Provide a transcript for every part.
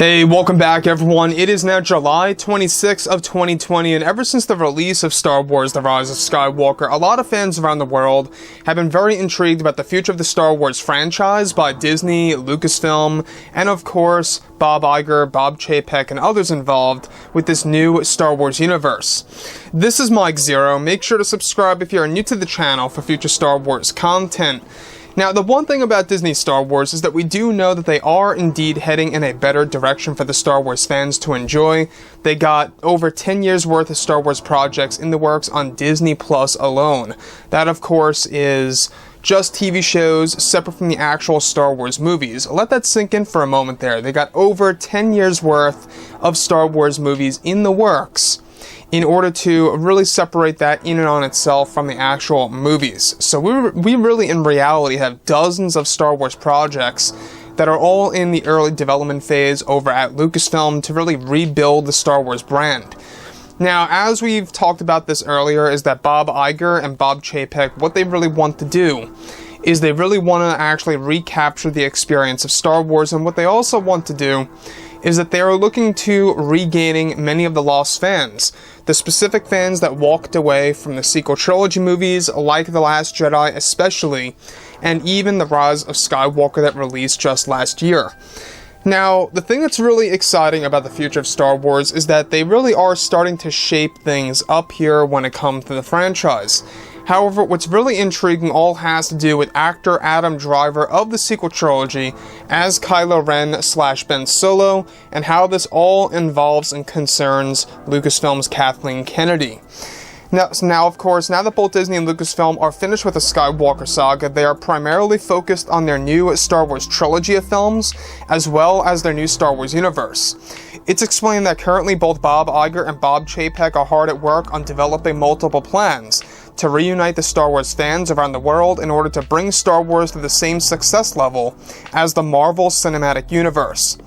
Hey, welcome back everyone. It is now July 26th of 2020, and ever since the release of Star Wars: The Rise of Skywalker, a lot of fans around the world have been very intrigued about the future of the Star Wars franchise by Disney, Lucasfilm, and of course, Bob Iger, Bob Chapek, and others involved with this new Star Wars universe. This is Mike Zero. Make sure to subscribe if you are new to the channel for future Star Wars content. Now, the one thing about Disney Star Wars is that we do know that they are indeed heading in a better direction for the Star Wars fans to enjoy. They got over 10 years worth of Star Wars projects in the works on Disney Plus alone. That, of course, is just TV shows separate from the actual Star Wars movies. Let that sink in for a moment there. They got over 10 years worth of Star Wars movies in the works in order to really separate that in and on itself from the actual movies. So we really in reality have dozens of Star Wars projects that are all in the early development phase over at Lucasfilm to really rebuild the Star Wars brand. Now, as we've talked about this earlier, is that Bob Iger and Bob Chapek, what they really want to do is they really want to actually recapture the experience of Star Wars, and what they also want to do is that they are looking to regaining many of the lost fans. The specific fans that walked away from the sequel trilogy movies, like The Last Jedi especially, and even The Rise of Skywalker that released just last year. Now, the thing that's really exciting about the future of Star Wars is that they really are starting to shape things up here when it comes to the franchise. However, what's really intriguing all has to do with actor Adam Driver of the sequel trilogy as Kylo Ren / Ben Solo, and how this all involves and concerns Lucasfilm's Kathleen Kennedy. Now, of course, now that both Disney and Lucasfilm are finished with the Skywalker saga, they are primarily focused on their new Star Wars trilogy of films, as well as their new Star Wars universe. It's explained that currently both Bob Iger and Bob Chapek are hard at work on developing multiple plans to reunite the Star Wars fans around the world in order to bring Star Wars to the same success level as the Marvel Cinematic Universe.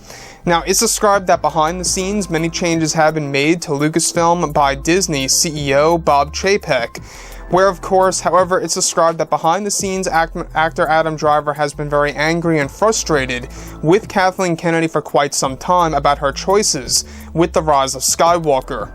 Now, it's described that behind the scenes, many changes have been made to Lucasfilm by Disney CEO Bob Chapek, where of course, however, it's described that behind the scenes, actor Adam Driver has been very angry and frustrated with Kathleen Kennedy for quite some time about her choices with The Rise of Skywalker.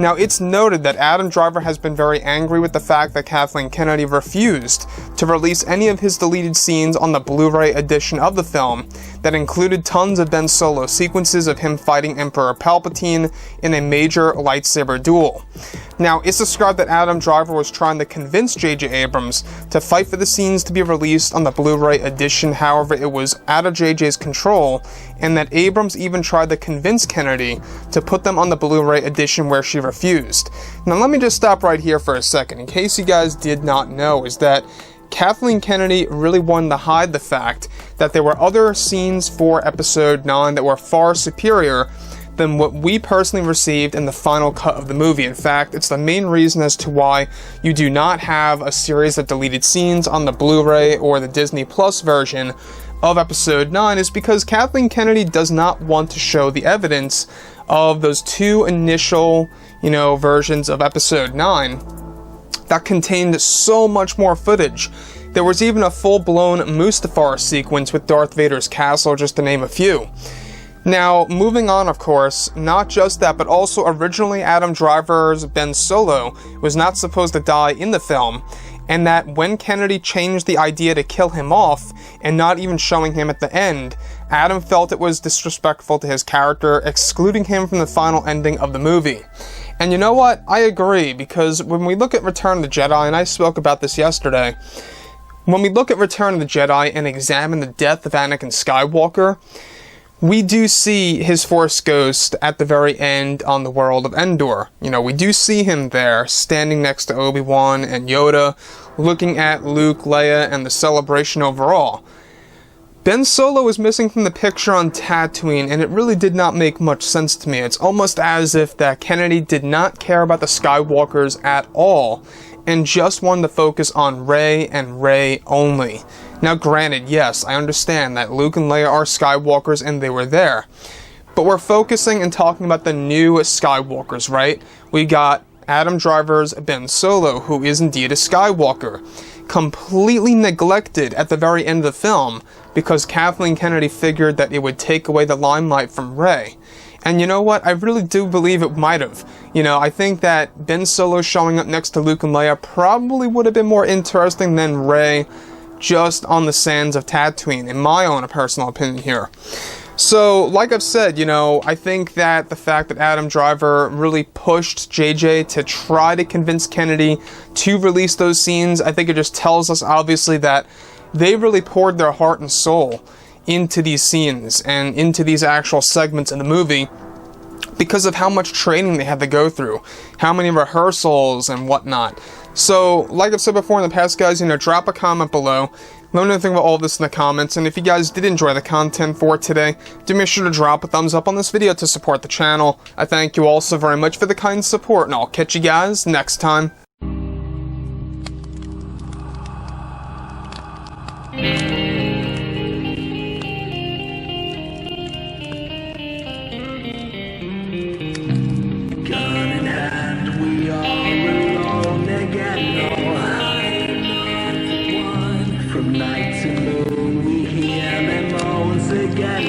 Now, it's noted that Adam Driver has been very angry with the fact that Kathleen Kennedy refused to release any of his deleted scenes on the Blu-ray edition of the film that included tons of Ben Solo sequences of him fighting Emperor Palpatine in a major lightsaber duel. Now, it's described that Adam Driver was trying to convince J.J. Abrams to fight for the scenes to be released on the Blu-ray edition, however, it was out of J.J.'s control, and that Abrams even tried to convince Kennedy to put them on the Blu-ray edition where she refused. Now, let me just stop right here for a second. In case you guys did not know, is that Kathleen Kennedy really wanted to hide the fact that there were other scenes for Episode 9 that were far superior than what we personally received in the final cut of the movie. In fact, it's the main reason as to why you do not have a series of deleted scenes on the Blu-ray or the Disney Plus version of Episode 9 is because Kathleen Kennedy does not want to show the evidence of those two initial, versions of Episode 9 that contained so much more footage. There was even a full-blown Mustafar sequence with Darth Vader's castle, just to name a few. Now, moving on, of course, not just that, but also originally Adam Driver's Ben Solo was not supposed to die in the film, and that when Kennedy changed the idea to kill him off, and not even showing him at the end, Adam felt it was disrespectful to his character, excluding him from the final ending of the movie. And you know what? I agree, because when we look at Return of the Jedi, and I spoke about this yesterday, when we look at Return of the Jedi and examine the death of Anakin Skywalker, we do see his Force ghost at the very end on the world of Endor. We do see him there, standing next to Obi-Wan and Yoda, looking at Luke, Leia, and the celebration overall. Ben Solo was missing from the picture on Tatooine, and it really did not make much sense to me. It's almost as if that Kennedy did not care about the Skywalkers at all, and just wanted to focus on Rey and Rey only. Now granted, yes, I understand that Luke and Leia are Skywalkers and they were there, but we're focusing and talking about the new Skywalkers, right? We got Adam Driver's Ben Solo, who is indeed a Skywalker, completely neglected at the very end of the film because Kathleen Kennedy figured that it would take away the limelight from Rey. And you know what? I really do believe it might have. You know, I think that Ben Solo showing up next to Luke and Leia probably would have been more interesting than Rey just on the sands of Tatooine, in my own personal opinion here. So, like I've said, you know, I think that the fact that Adam Driver really pushed JJ to try to convince Kennedy to release those scenes, I think it just tells us, obviously, that they really poured their heart and soul into these scenes and into these actual segments in the movie because of how much training they had to go through, how many rehearsals and whatnot. So, like I've said before in the past, guys, you know, drop a comment below. Let me know anything about all this in the comments, and if you guys did enjoy the content for today, do make sure to drop a thumbs up on this video to support the channel. I thank you all so very much for the kind support, and I'll catch you guys next time. Gun in hand, we are alone again, no hiding on one. From night to moon, we hear them moans again.